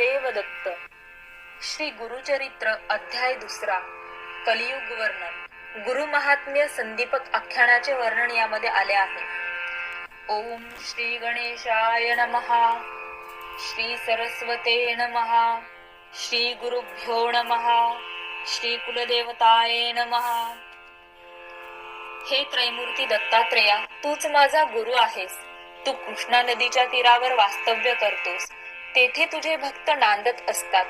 गुरुदेव दत्त. श्री गुरुचरित्र अध्याय 2. कलियुग वर्णन. गुरु महात्म्य संदीपक आख्यानाचे वर्णन यामध्ये आले आहे. ओम श्री गणेशाय नमः. श्री सरस्वते नमः. श्री गुरुभ्यो नमः. श्री कुलदेवताये नमः. हे त्रैमूर्ती दत्तात्रेया, तूच माझा गुरु आहेस. तू कृष्णा नदीच्या तीरावर वास्तव्य करतोस. तेथे तुझे भक्त नांदत असतात.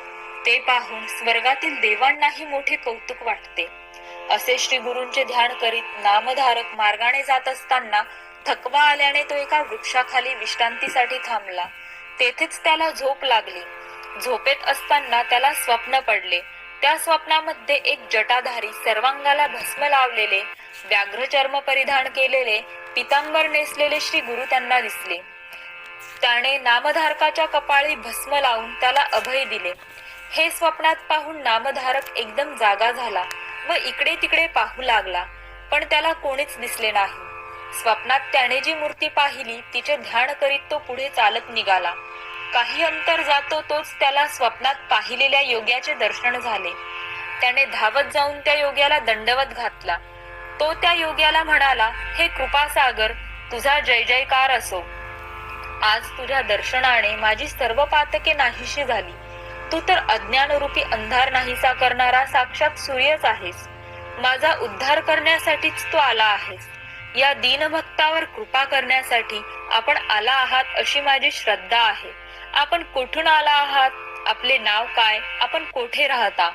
ते पाहून स्वर्गातील देवांनाही मोठे कौतुक वाटते. असे श्री गुरूंचे ध्यान करीत नामधारक मार्गाने जात असताना थकवा आल्याने तो एका वृक्षाखाली विश्रांतीसाठी थांबला. तेथेच त्याला झोप लागली. झोपेत असताना त्याला स्वप्न पडले. त्या स्वप्नामध्ये एक जटाधारी, सर्वांगाला भस्म लावलेले, व्याघ्रचर्म परिधान केलेले, पितांबर नेसलेले श्री गुरु त्यांना दिसले. त्याने नामधारकाच्या कपाळी भस्म लावून त्याला अभय दिले. हे स्वप्नात पाहून नामधारक एकदम जागा झाला व इकडे तिकडे पाहू लागला, पण त्याला कोणीच दिसले नाही. स्वप्नात त्याने जी मूर्ती पाहिली तिचे ध्यान करीत तो पुढे चालत निघाला. काही अंतर जातो तोच त्याला स्वप्नात पाहिलेल्या योग्याचे दर्शन झाले. त्याने धावत जाऊन त्या योग्याला दंडवत घातला. तो त्या योग्याला म्हणाला, हे कृपासागर, तुझा जय जयकार असो. आज तुझ्या दर्शनाने माझी सर्व पातके नाहीशी झाली. तू तर अज्ञानरूपी अंधार नाहीसा करणारा साक्षात सूर्यच आहेस. माझा उद्धार करण्यासाठीच तू आला आहेस. या दीनभक्तावर कृपा करण्यासाठी आपण आला आहात अशी माझी श्रद्धा आहे. आपण कुठून आला आहात? आपले नाव काय? आपण कोठे राहता?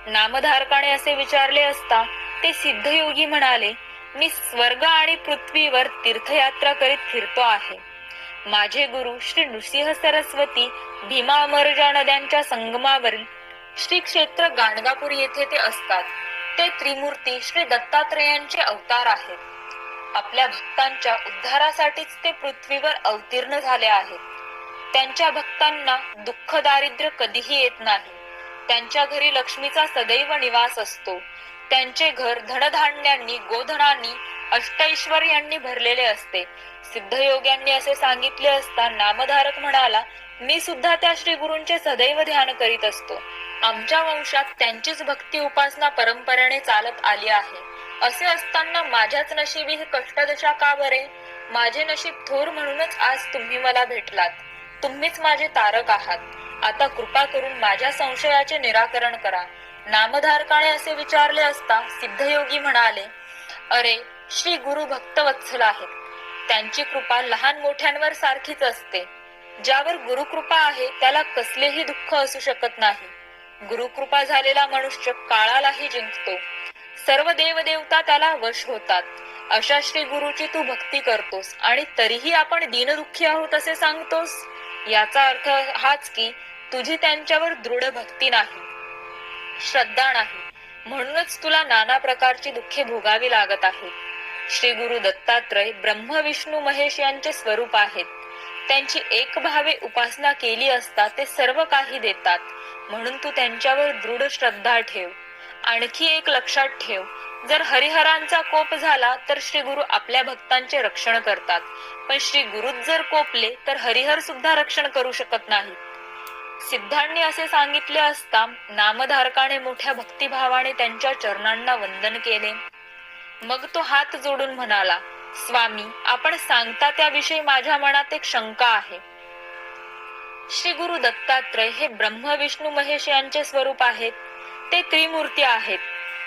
नामधारकाने असे विचारले असता ते सिद्धयोगी म्हणाले, मी स्वर्ग आणि पृथ्वीवर तीर्थयात्रा करीत फिरतो आहे. माझे गुरु श्री नृसिंह सरस्वती भीमा अमरजा नद्यांच्या संगमावरील श्री क्षेत्र गाणगापूर येथे ते असतात. ते त्रिमूर्ती श्री दत्तात्रेयांचे अवतार आहेत. आपल्या भक्तांच्या उद्धारासाठीच ते पृथ्वीवर अवतीर्ण झाले आहेत. त्यांच्या भक्तांना दुःख दारिद्र्य कधीही येत नाही. त्यांच्या घरी लक्ष्मीचा सदैव निवास असतो. त्यांचे घर धनधान्यांनी, गोधनांनी, अष्टैश्वर्यांनी भरलेले असते. सिद्धयोग्यांनी असे सांगितले असता नामधारक म्हणाला, मी सुद्धा त्या श्री गुरूंचे सदैव ध्यान करीत असतो. आमच्या वंशात त्यांचीच भक्ती उपासना परंपरेने चालत आली आहे. असे असताना माझ्याच नशिबी ही कष्टदशा का बरे? माझे नशीब थोर म्हणूनच आज तुम्ही मला भेटलात. तुम्हीच माझे तारक आहात. आता कृपा करून माझ्या संशयाचे निराकरण करा. नामधारकाने असे विचारले असता सिद्धयोगी म्हणाले, अरे, श्री गुरु भक्तवत्सल आहेत. त्यांची कृपा लहान मोठ्यांवर सारखीच असते. ज्यावर गुरुकृपा आहे त्याला कसलेही दुःख असू शकत नाही. गुरुकृपा झालेला मनुष्य काळालाही जिंकतो. सर्व देवदेवता त्याला वश होतात. अशा श्री गुरुची तू भक्ती करतोस आणि तरीही आपण दीनदुःखी आहोत असे सांगतोस. याचा अर्थ हाच की तुझी त्यांच्यावर दृढ भक्ती नाही, श्रद्धा नाही. म्हणूनच तुला नाना प्रकारची दुःखे भोगावी लागत आहेत. श्री गुरु दत्तात्रय ब्रह्म विष्णू महेश यांचे स्वरूप आहेत. त्यांची एकभावे उपासना केली असता ते सर्व काही देतात. म्हणून तू त्यांच्यावर दृढ श्रद्धा ठेव. आणखी एक लक्षात ठेव, जर हरिहरांचा कोप झाला तर श्री गुरु आपल्या भक्तांचे रक्षण करतात. पण श्री गुरुच जर कोपले तर हरिहर सुद्धा रक्षण करू शकत नाही. सिद्धांनी असे सांगितले असता नामधारकाने मोठ्या भक्तिभावाने त्यांच्या चरणांना वंदन केले. मग तो हात जोडून म्हणाला, स्वामी, आपण सांगता त्याविषयी माझ्या मनात एक शंका आहे. श्री गुरु दत्तात्रय हे ब्रह्म विष्णू महेश यांचे स्वरूप आहेत. ते त्रिमूर्ती आहेत.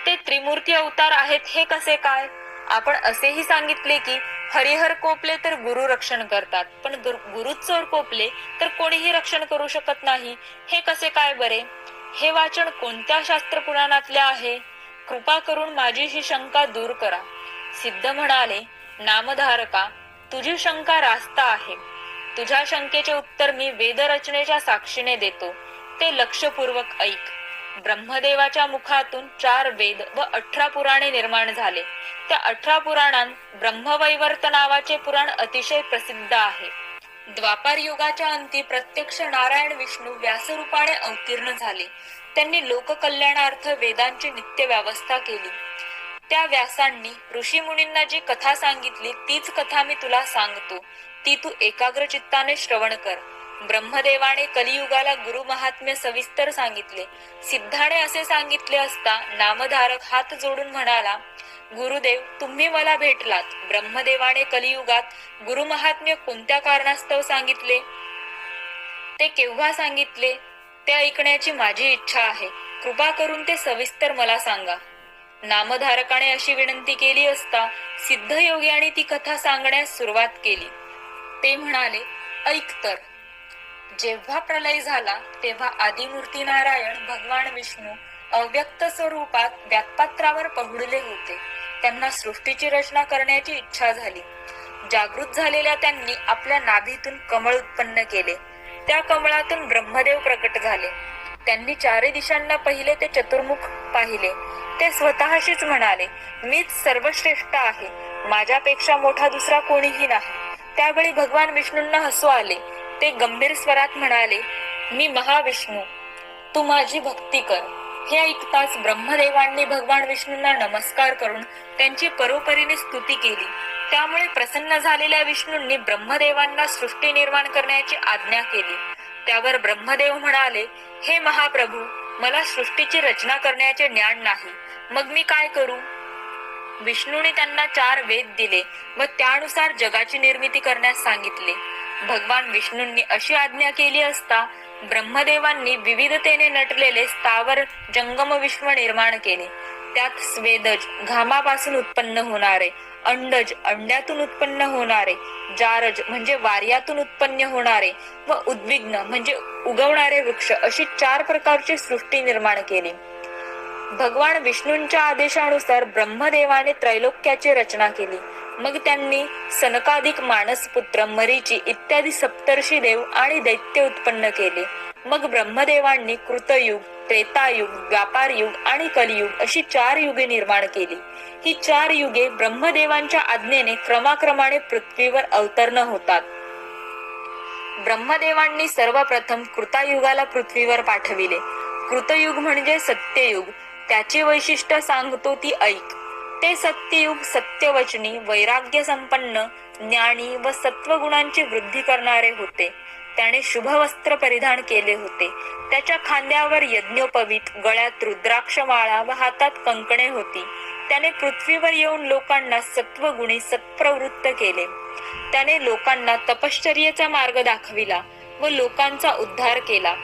ते त्रिमूर्ती अवतार आहेत हे कसे काय? आपण असेही सांगितले की हरिहर कोपले तर गुरु रक्षण करतात, पण गुरुच जर कोपले तर कोणीही रक्षण करू शकत नाही. हे कसे काय बरे? हे वाचन कोणत्या शास्त्र पुराणातले आहे? कृपा करून माझी ही शंका दूर करा. सिद्ध म्हणाले, नामधारका, तुझी शंका रास्त आहे. तुझ्या शंकेचे उत्तर मी वेदरचनेच्या साक्षीने देतो. ते लक्षपूर्वक ऐक. ब्रह्मदेवाच्या मुखातून 4 वेद व 18 पुराणे निर्माण झाले. त्या 18 पुराणांत ब्रह्मवैवर्त नावाचे पुराण अतिशय प्रसिद्ध आहे. द्वापार युगाच्या अंती प्रत्यक्ष नारायण विष्णू व्यासरूपाने अवतीर्ण झाले. त्यांनी लोककल्याणार्थ वेदांची नित्य व्यवस्था केली. त्या व्यासांनी ऋषी मुनींना जी कथा सांगितली तीच कथा मी तुला सांगतो. ती तू एकाग्र चित्ताने श्रवण कर. ब्रह्मदेवाने कलियुगाला गुरु महात्म्य सविस्तर सांगितले. सिद्धाने असे सांगितले असता नामधारक हात जोडून म्हणाला, गुरुदेव, तुम्ही मला भेटलात. ब्रह्मदेवाने कलियुगात गुरु महात्म्य कोणत्या कारणास्तव सांगितले, ते केव्हा सांगितले, ते ऐकण्याची माझी इच्छा आहे. कृपा करून ते सविस्तर मला सांगा. नामधारकाने अशी विनंती केली असता सिद्धयोग्याने ती कथा सांगण्यास सुरुवात केली. ते म्हणाले, ऐक तर. जेव्हा प्रलय झाला तेव्हा आदिमूर्ती नारायण भगवान विष्णू अव्यक्त स्वरूपात व्याकपात्रावर पहुडले होते. त्यांना सृष्टीची रचना करण्याची इच्छा झाली. जागृत झालेल्या त्यांनी आपल्या नाभीतून कमळ उत्पन्न केले. त्या कमळातून ब्रह्मदेव प्रकट झाले. त्यांनी चारी दिशांना पहिले ते चतुर्मुख पाहिले. ते स्वतःशीच म्हणाले, मीच सर्वश्रेष्ठ आहे, माझ्यापेक्षा मोठा दुसरा कोणीही नाही. त्यावेळी भगवान विष्णूंना हसू आले. ते गंभीर स्वरात म्हणाले, मी महाविष्णू, तू माझी भक्ती कर. हे ऐकताच ब्रह्मदेवांनी भगवान विष्णूंना नमस्कार करून त्यांची परोपरीने स्तुती केली. त्यामुळे प्रसन्न झालेल्या विष्णूंनी ब्रह्मदेवांना सृष्टी निर्माण करण्याची आज्ञा केली. त्यावर ब्रह्मदेव म्हणाले, हे महाप्रभू, मला सृष्टीची रचना करण्याचे ज्ञान नाही, मग मी काय करू? विष्णूने त्यांना 4 वेद दिले व त्यानुसार जगाची निर्मिती करण्यास सांगितले. भगवान विष्णूंनी अशी आज्ञा केली असता ब्रह्मदेवांनी विविधतेने नटलेले स्थावर जंगम विश्व निर्माण केले. त्यात स्वेदज घामापासून उत्पन्न होणारे, अंडज अंड्यातून उत्पन्न होणारे, जारज म्हणजे वार्यातून उत्पन्न होणारे व उद्विग्न म्हणजे उगवणारे वृक्ष अशी 4 प्रकारची सृष्टी निर्माण केली. भगवान विष्णूंच्या आदेशानुसार ब्रह्मदेवाने त्रैलोक्याची रचना केली. मग त्यांनी सनकाधिक मानसपुत्र, मरीची इत्यादी सप्तर्षी देव आणि दैत्य उत्पन्न केले. मग ब्रह्मदेवांनी कृतयुग, त्रेतायुग, द्वापारयुग आणि कलियुग अशी 4 युगे निर्माण केली. ही 4 युगे ब्रह्मदेवांच्या आज्ञेने क्रमाक्रमाने पृथ्वीवर अवतरण होतात. ब्रह्मदेवांनी सर्वप्रथम कृतायुगाला पृथ्वीवर पाठविले. कृतयुग म्हणजे सत्ययुग. त्याची वैशिष्ट्य सांगतो ती ऐक. ते सत्ययुग सत्यवचनी, वैराग्य संपन्न, ज्ञानी व सत्वगुणांची वृद्धी करणारे होते. त्याने शुभ वस्त्र परिधान केले होते. त्याच्या खांद्यावर यज्ञोपवीत, गळ्यात रुद्राक्षमाळा व हातात कंकणे होती. त्याने पृथ्वीवर येऊन लोकांना सत्वगुणी सत्प्रवृत्त केले. त्याने लोकांना तपश्चर्येचा मार्ग दाखविला व लोकांचा उद्धार केला.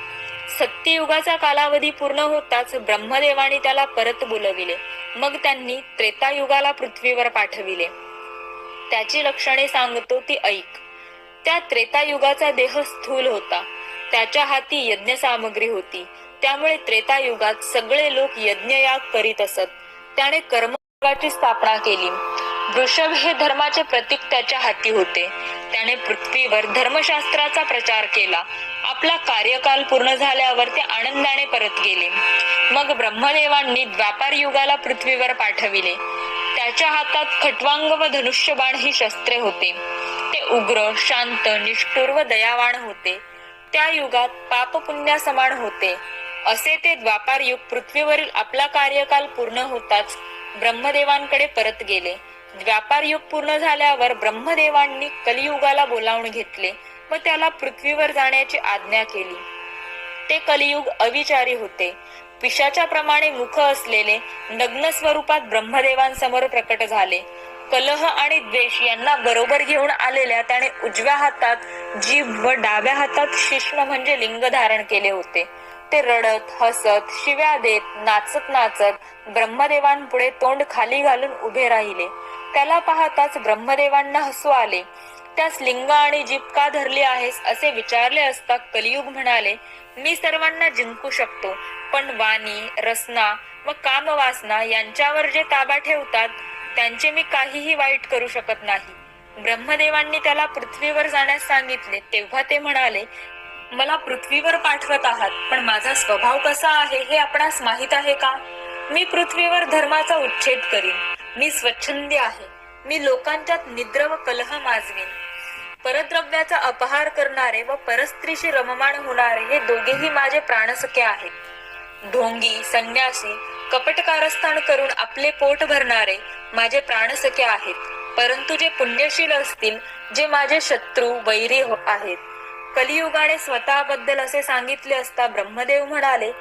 सत्ययुगाचा कालावधी पूर्ण होताच ब्रह्मदेवाने त्याला परत बोलविले. मग त्यांनी त्रेतायुगाला पृथ्वीवर पाठविले. त्याची लक्षणे सांगतो ती ऐक. त्या त्रेतायुगाचा देह स्थूल होता. त्याच्या हाती यज्ञ सामग्री होती. त्यामुळे त्रेतायुगात सगळे लोक यज्ञयाग करीत असत. त्याने कर्मयोगाची स्थापना केली. वृषभ हे धर्माचे प्रतीक त्याच्या हाती होते. त्याने पृथ्वीवर धर्मशास्त्राचा प्रचार केला. आपला कार्यकाल पूर्ण झाल्यावर ते आनंदाने परत गेले. मग ब्रह्मदेवांनी द्वापार युगाला पृथ्वीवर पाठविले. त्याच्या हातात खट्वांग व धनुष्यबाण ही शस्त्रे होते. ते उग्र, शांत, निष्ठुर व दयावान होते. त्या युगात पाप पुण्या समान होते. असे ते द्वापार युग पृथ्वीवरील आपला कार्यकाल पूर्ण होताच ब्रह्मदेवांकडे परत गेले. द्वापार युग पूर्ण झाल्यावर ब्रह्मदेवांनी कलियुगाला बोलावून घेतले व त्याला पृथ्वीवर जाण्याची आज्ञा केली. ते कलियुग अविचारी होते. पिशाच्या प्रमाणे मुख असलेले नग्न स्वरूपात ब्रह्मदेवांसमोर प्रकट झाले. कलह आणि द्वेष यांना बरोबर घेऊन आलेल्या त्याने उजव्या हातात जीभ व डाव्या हातात शिश्न म्हणजे लिंग धारण केले होते. ते रडत, हसत, शिव्या देत, नाचत नाचत ब्रह्मदेवांपुढे तोंड खाली घालून उभे राहिले. त्याला पाहताच ब्रह्मदेवांना हसू आले. त्यास लिंग आणि जीभ का धरली आहेस असे विचारले असता कलियुग म्हणाले, मी सर्वांना जिंकू शकतो, पण वाणी, रसना व कामवासना यांच्यावर जे ताबा ठेवतात त्यांचे मी काहीही वाईट करू शकत नाही. ब्रह्मदेवांनी त्याला पृथ्वीवर जाण्यास सांगितले. तेव्हा ते म्हणाले, मला पृथ्वीवर पाठवत आहात, पण माझा स्वभाव कसा आहे हे आपणास माहित आहे का? मी पृथ्वीवर धर्माचा उच्छेद करीन. मी स्वच्छंदी आहे. मी लोकांच्यात निद्र व कलह माजवीन. परद्रव्याचा अपहार करणारे व परस्त्रीशी रममाण होणारे हे दोघेही माझे प्राणसखे आहेत. ढोंगी, संन्यासी, कपटकारस्थान करून आपले पोट भरणारे माझे प्राणसखे आहेत. परंतु जे पुण्यशील असतील, जे माझे शत्रू वैरी आहेत, कलियुगाने स्वतःबद्दल असे सांगितले असता ब्रह्मदेव म्हणाले,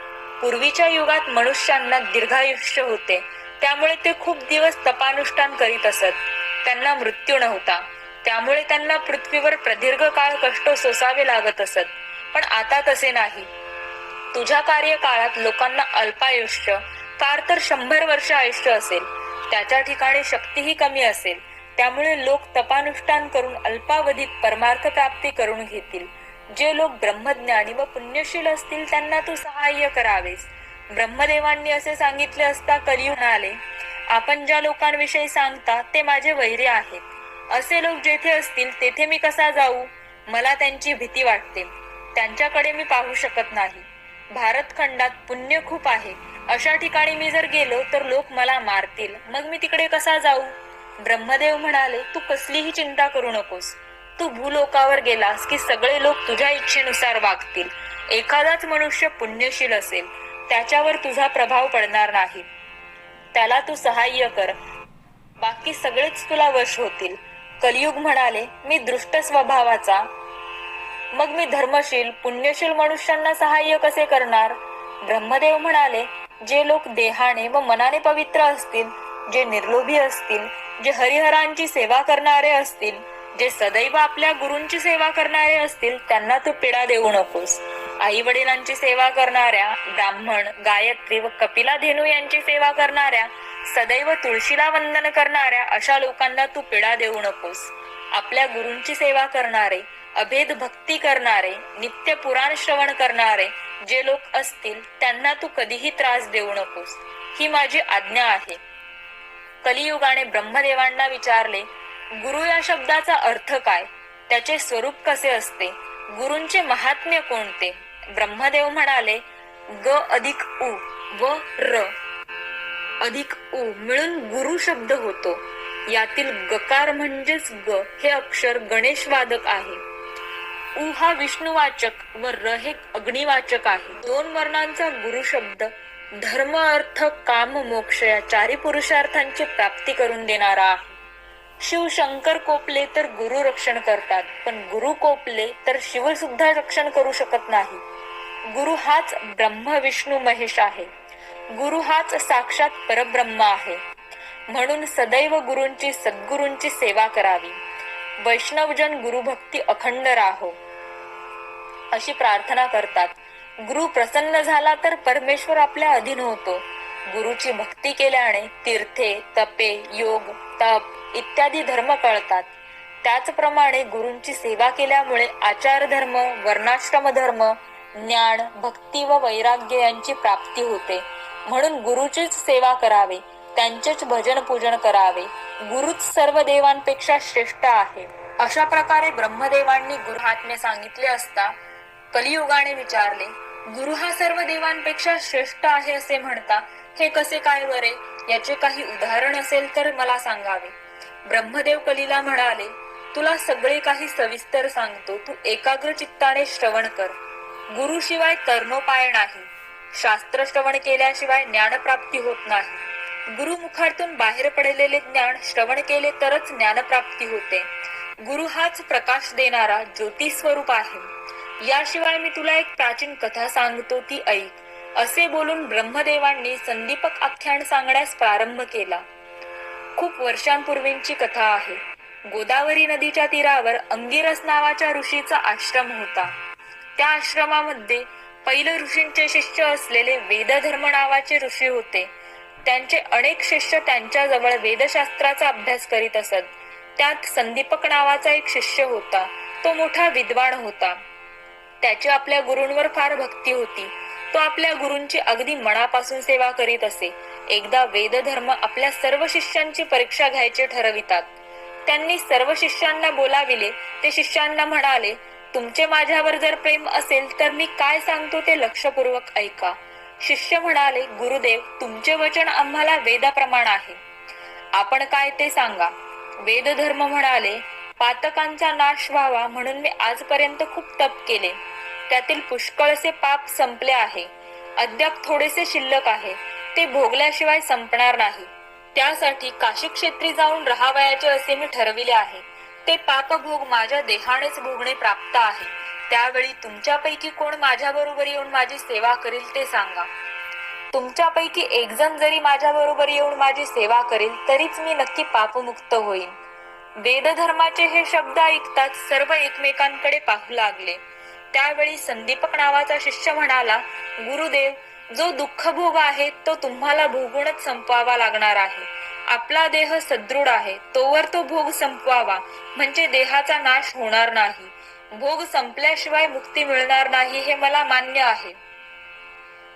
पूर्वीच्या युगात मनुष्यांना दीर्घायुष्य होते, त्यामुळे ते खूप दिवस तपानुष्ठान करीत असत. त्यांना मृत्यू नव्हता, त्यामुळे त्यांना पृथ्वीवर प्रदीर्घ काळ कष्ट सोसावे लागत असत. पण आता तसे नाही. तुझ्या कार्यकाळात लोकांना अल्पायुष्य, फार तर 100 वर्ष आयुष्य असेल. त्याच्या ठिकाणी शक्तीही कमी असेल. त्यामुळे लोक तपानुष्ठान करून अल्पावधीत परमार्थ प्राप्ती करून घेतील. जे लोक ब्रह्मज्ञानी व पुण्यशील असतील त्यांना तू सहाय्य करावेस. ब्रह्मदेवांनी असे सांगितले असता कलियुग म्हणाले, आपण ज्या लोकांविषयी सांगता ते माझे वैरी आहेत. असे लोक जेथे असतील तेथे मी कसा जाऊ? मला त्यांची भीती वाटते. त्यांच्याकडे मी पाहू शकत नाही. भारतखंडात पुण्य खूप आहे. अशा ठिकाणी मी जर गेलो तर लोक मला मारतील. मग मी तिकडे कसा जाऊ? ब्रह्मदेव म्हणाले, तू कसलीही चिंता करू नकोस. तू भूलोकावर गेलास की सगळे लोक तुझ्या इच्छेनुसार वागतील. एखादाच मनुष्य पुण्यशील असेल, त्याच्यावर तुझा प्रभाव पडणार नाही. त्याला तू सहाय्य कर, बाकी सगळेच तुला वश होतील. कलियुग म्हणाले, मी दृष्ट स्वभावाचा, मग मी धर्मशील पुण्यशील मनुष्यांना सहाय्य कसे करणार? ब्रह्मदेव म्हणाले, जे लोक देहाने व मनाने पवित्र असतील, जे निर्लोभी असतील, जे हरिहरांची सेवा करणारे असतील, जे सदैव आपल्या गुरूंची सेवा करणारे असतील, त्यांना तू पीडा देऊ नकोस. आई वडिलांची सेवा करणाऱ्या, ब्राह्मण, गायत्री व कपिला धेनू यांची सेवा करणाऱ्या, सदैव तुळशीला वंदन करणाऱ्या अशा लोकांना तू पीडा देऊ नकोस. आपल्या गुरूंची सेवा करणारे, अभेद भक्ती करणारे, नित्य पुराण श्रवण करणारे जे लोक असतील त्यांना तू कधीही त्रास देऊ नकोस. ही माझी आज्ञा आहे. कलियुगाने ब्रह्मदेवांना विचारले, गुरु या शब्दाचा अर्थ काय? त्याचे स्वरूप कसे असते? गुरूंचे महात्म्य कोणते? ब्रह्मदेव म्हणाले, ग अधिक उ व र अधिक उ मिळून गुरु शब्द होतो. यातील गकार म्हणजेच ग हे अक्षर गणेशवादक आहे. उ हा विष्णुवाचक व र हे अग्निवाचक आहे. 2 वर्णांचा गुरु शब्द धर्म, अर्थ, काम, मोक्ष या 4 पुरुषार्थांची प्राप्ती करून देणारा आहे. शिव शंकर कोपले तर गुरु रक्षण करतात, पण गुरु कोपले तर शिव सुद्धा रक्षण करू शकत नाही. गुरु हाच ब्रह्म विष्णू महेश आहे. गुरु हाच साक्षात परब्रह्म आहे. म्हणून सदैव गुरूंची सद्गुरूंची सेवा करावी. वैष्णवजन गुरुभक्ती अखंड राहो अशी प्रार्थना करतात. गुरु प्रसन्न झाला तर परमेश्वर आपल्या अधीन होतो. गुरुची भक्ती केल्याने तीर्थे, तपे, योग, तप इत्यादी धर्म कळतात. त्याचप्रमाणे गुरूंची सेवा केल्यामुळे आचार धर्म, वर्णाश्रम धर्म, ज्ञान, भक्ती व वैराग्य यांची प्राप्ती होते. म्हणून गुरुचीच सेवा करावे, त्यांचेच भजन पूजन करावे. गुरुच सर्व देवांपेक्षा श्रेष्ठ आहे. अशा प्रकारे ब्रह्मदेवांनी गुरुहात्म्य सांगितले असता कलियुगाने विचारले, गुरु हा सर्व देवांपेक्षा श्रेष्ठ आहे असे म्हणता, हे कसे काय बरे? याचे काही उदाहरण असेल तर मला सांगावे. ब्रह्मदेव कलीला म्हणाले, तुला सगळे काही सविस्तर सांगतो, तू एकाग्र चित्ताने श्रवण कर. गुरुशिवाय कर्णोपाय नाही. शास्त्र श्रवण केल्याशिवाय ज्ञानप्राप्ती होत नाही. गुरुमुखातून बाहेर पडलेले ज्ञान श्रवण केले तरच ज्ञानप्राप्ती होते. गुरु हाच प्रकाश देणारा ज्योती स्वरूप आहे. याशिवाय मी तुला एक प्राचीन कथा सांगतो, ती ऐक. असे बोलून ब्रह्मदेवांनी संदीपक आख्यान सांगण्यास प्रारंभ केला. खूप वर्षांपूर्वींची कथा आहे. गोदावरी नदीच्या तीरावर अंगिरस नावाच्या ऋषीचा आश्रम होता. त्या आश्रमामध्ये पैल ऋषींचे शिष्य असलेले वेदधर्म नावाचे ऋषी होते. त्यांचे अनेक शिष्य त्यांच्याजवळ वेदशास्त्राचा अभ्यास करीत असत. त्यात संदीपक नावाचा एक शिष्य होता. तो मोठा विद्वान होता. त्याची आपल्या गुरूंवर फार भक्ती होती. तो आपल्या गुरूंची अगदी मनापासून सेवा करीत असे. एकदा वेदधर्म आपल्या सर्व शिष्यांची परीक्षा घ्यायचे ठरवितात. त्यांनी सर्व शिष्यांना बोलाविले. ते शिष्यांना म्हणाले, तुमचे माझ्यावर जर प्रेम असेल तर मी काय सांगतो ते लक्षपूर्वक ऐका. शिष्य म्हणाले, गुरुदेव, तुमचे वचन आम्हाला वेदाप्रमाण आहे. आपण काय ते सांगा. वेदधर्म म्हणाले, पातकांचा नाश व्हावा म्हणून मी आजपर्यंत खूप तप केले. त्यातील पुष्कळसे पाप संपले आहे. अद्याप थोडेसे शिल्लक आहे. ते भोगल्याशिवाय संपणार नाही. त्यासाठी काशी क्षेत्री जाऊन राहावयाचे असे मी ठरविले आहे. ते पापभोग माझ्या देहानेच भोगणे प्राप्त आहे. त्यावेळी तुमच्यापैकी कोण माझ्याबरोबर येऊन माझी सेवा करील ते सांगा. तुमच्यापैकी एक जण जरी माझ्याबरोबर येऊन माझी सेवा करेल तरीच मी नक्की पापमुक्त होईन. वेदधर्माचे हे शब्द ऐकताच सर्व एकमेकांकडे पाहू लागले. त्यावेळी संदीपक नावाचा शिष्य म्हणाला, गुरुदेव, जो दुःख भोग आहे तो तुम्हाला भोगूनच संपवावा लागणार आहे. आपला देह सदृढ आहे तोवर तो भोग संपवावा, म्हणजे देहाचा नाश होणार नाही. भोग संपल्याशिवाय मुक्ती मिळणार नाही हे मला मान्य आहे.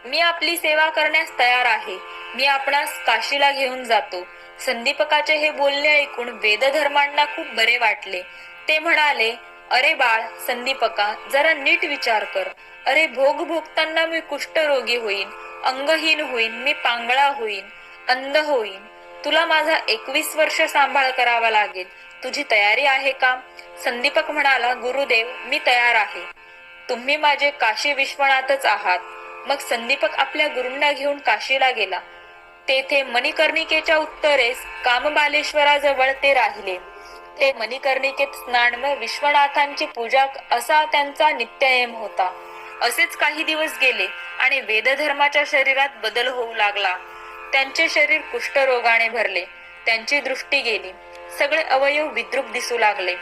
मी आपली सेवा करण्यास तयार आहे. मी आपणास काशीला घेऊन जातो. संदीपकाचे हे बोलणे ऐकून वेदधर्मांना खूप बरे वाटले. ते म्हणाले, अरे बाळ संदीपका, जरा नीट विचार कर. अरे भोग भोगताना मी कुष्ठरोगी होईन, अंगहीन होईन, मी पांगळा होईन, अंध होईन. तुला माझा 21 वर्ष सांभाळ करावा लागेल. तुझी तयारी आहे का? संदीपक म्हणाला, गुरुदेव, मी तयार आहे. तुम्ही माझे काशी विश्वनाथच आहात. मग संदीपक आपल्या गुरूंना घेऊन काशीला गेला. तेथे मणिकर्णिकेच्या उत्तरेस कामबालेश्वराजवळ ते राहिले. ते मणिकर्णिकेत स्नान व विश्वनाथांची पूजा असा त्यांचा नित्यनेम होता. असेच काही दिवस गेले आणि वेदधर्माच्या शरीरात बदल होऊ लागला. त्यांचे शरीर कुष्ठरोगाने भरले. त्यांची दृष्टी गेली. सगळे अवयव विद्रूप दिसू लागले.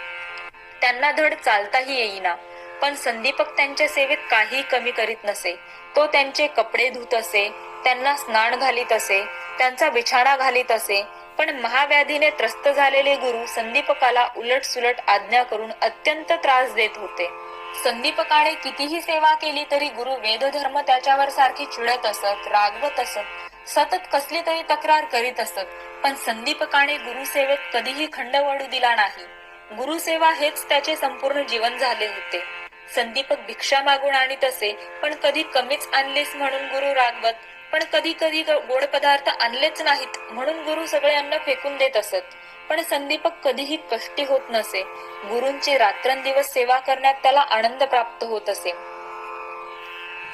त्यांना धड चालताही येईना. पण संदीपक त्यांच्या सेवेत काही कमी करीत नसे. तो त्यांचे कपडे धुत असे, त्यांना स्नान घालीत असे, त्यांचा बिछाणा घालीत असे. पण महाव्याधीने त्रस्त झालेले गुरु संदीपकाला उलट सुलट आज्ञा करून अत्यंत त्रास देत होते. संदीपकाने कितीही सेवा केली तरी गुरु वेदधर्म त्याच्यावर सारखी चिडत असत, रागवत असत, सतत कसली तरी तक्रार करीत असत. पण संदीपकाने गुरुसेवेत कधीही खंड पडू दिला नाही. गुरुसेवा हेच त्याचे संपूर्ण जीवन झाले होते. संदीपक भिक्षा मागून आणीत असे, पण कधी कमीच आणलेस म्हणून गुरु रागवत, पण कधी कधी गोड पदार्थ आणलेच नाहीत म्हणून गुरु सगळे अन्न फेकून देत असत. पण संदीपक कधीही कष्टी होत नसे. गुरूंची रात्रंदिवस सेवा करण्यात त्याला आनंद प्राप्त होत असे.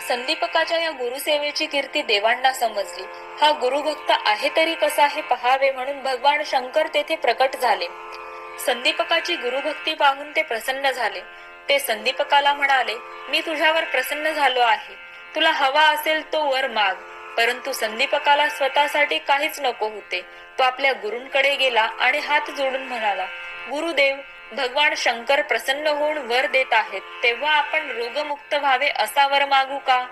संदीपकाच्या या गुरुसेवेची कीर्ती देवांना समजली. हा गुरुभक्त आहे तरी कसा हे पहावे म्हणून भगवान शंकर तेथे प्रकट झाले. संदीपकाची गुरुभक्ती पाहून ते प्रसन्न झाले. ते संदीपकाला म्हणाले, मी तुझ्यावर प्रसन्न झालो आहे. तुला हवा असेल तो वर माग. परंतु संदीपकाला स्वतःसाठी काहीच नको होते. तो आपल्या गुरूंकडे गेला आणि हात जोडून म्हणाला, गुरुदेव, भगवान शंकर प्रसन्न होऊन वर देत आहेत, तेव्हा आपण रोगमुक्त व्हावे असा वर मागू का?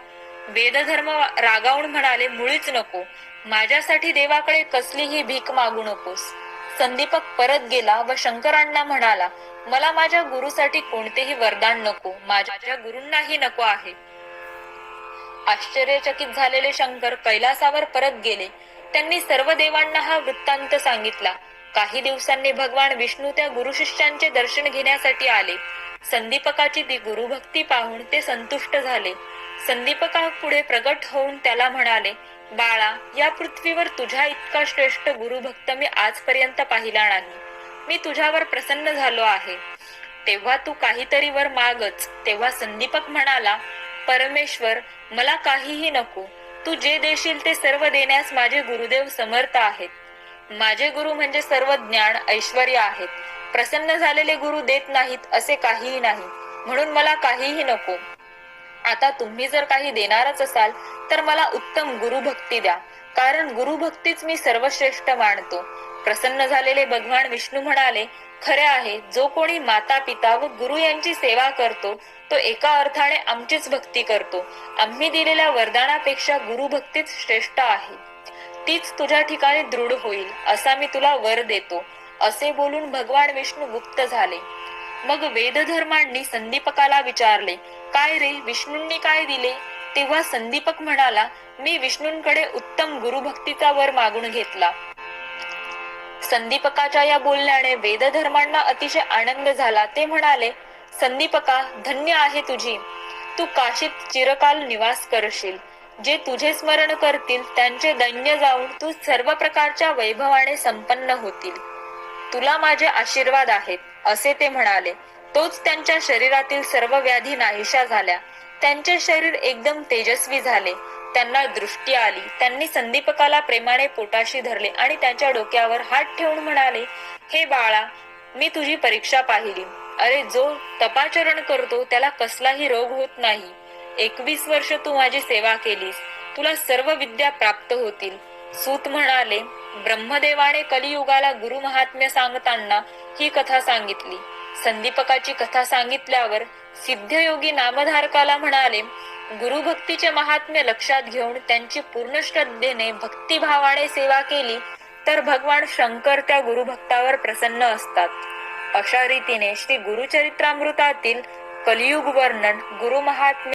वेदधर्म रागावून म्हणाले, मुळीच नको. माझ्यासाठी देवाकडे कसलीही भीक मागू नकोस. संदीपक परत गेला व शंकरांना म्हणाला, मला माझ्या गुरुसाठी कोणतेही वरदान नको. माझ्या गुरूंनाही नको आहे. आश्चर्यचकित झालेले शंकर कैलासावर परत गेले. त्यांनी सर्व देवांना हा वृत्तांत सांगितला. काही दिवसांनी भगवान विष्णू त्या गुरुशिष्यांचे दर्शन घेण्यासाठी आले. संदीपकाची ती गुरुभक्ती पाहून ते संतुष्ट झाले. संदीपका पुढे प्रगट होऊन त्याला म्हणाले, बाळा, या पृथ्वीवर तुझ्या इतका श्रेष्ठ गुरुभक्त मी आजपर्यंत पाहिला नाही. मी तुझ्यावर प्रसन्न झालो आहे. तेव्हा तू काहीतरी वर मागच. तेव्हा संदीपक म्हणाला, परमेश्वर, मला काहीही नको. तू जे देशील ते सर्व देण्यास माझे गुरुदेव समर्थ आहेत. माझे गुरु म्हणजे सर्व ज्ञान ऐश्वर्य आहेत. प्रसन्न झालेले गुरु देत नाहीत असे काहीही नाही, म्हणून मला काहीही नको. आता तुम्ही जर काही देणारच असाल तर मला उत्तम गुरुभक्ती द्या, कारण गुरुभक्तीच मी सर्वश्रेष्ठ मानतो. प्रसन्न झालेले भगवान विष्णू म्हणाले, खरे आहे, जो कोणी माता पिता व गुरु यांची सेवा करतो तो एका अर्थाने आमचीच भक्ती करतो. आम्ही दिलेल्या वरदानापेक्षा गुरुभक्तीच श्रेष्ठ आहे. तीच तुझ्या ठिकाणी दृढ होईल असा मी तुला वर देतो. असे बोलून भगवान विष्णू गुप्त झाले. मग वेदधर्मांनी संदीपकाला विचारले, काय रे, विष्णूंनी काय दिले? तेव्हा संदीपक म्हणाला, मी विष्णूंकडे उत्तम गुरुभक्तीचा वर मागून घेतला. संदीपकाच्या या बोलण्याने वेदधर्मांना अतिशय आनंद झाला. ते म्हणाले, संदीपका, धन्य आहे तुझी. तू काशीत चिरकाल निवास करशील. जे तुझे स्मरण करतील त्यांचे दैन्य जाऊन तू सर्व प्रकारच्या वैभवाने संपन्न होतील. तुला माझे आशीर्वाद आहेत असे ते म्हणाले. तोच त्यांच्या शरीरातील सर्व व्याधी नाहीशा झाल्या. त्यांचे शरीर एकदम तेजस्वी झाले. त्यांना दृष्टी आली. त्यांनी संदीपकाला प्रेमाने पोटाशी धरले आणि त्यांच्या डोक्यावर हात ठेवून म्हणाले, हे बाळा, मी तुझी परीक्षा पाहिली. अरे जो तपाचरण करतो त्याला कसलाही रोग होत नाही. 21 वर्ष तू माझी सेवा केलीस, तुला सर्व विद्या प्राप्त होतील. सूत म्हणाले, ब्रह्मदेवाने कलियुगाला गुरु महात्म्य सांगताना ही कथा सांगितली. संदीपकाची कथा सांगितल्यावर सिद्धयोगी नामधारकाला म्हणाले, गुरुभक्तीचे महात्म्य लक्षात घेऊन त्यांची पूर्ण श्रद्धेने भक्तिभावाने सेवा केली तर भगवान शंकर त्या गुरुभक्तावर प्रसन्न असतात. अशा रीतीने श्री गुरुचरित्रामृतातील कलियुग वर्णन, गुरु महात्म्य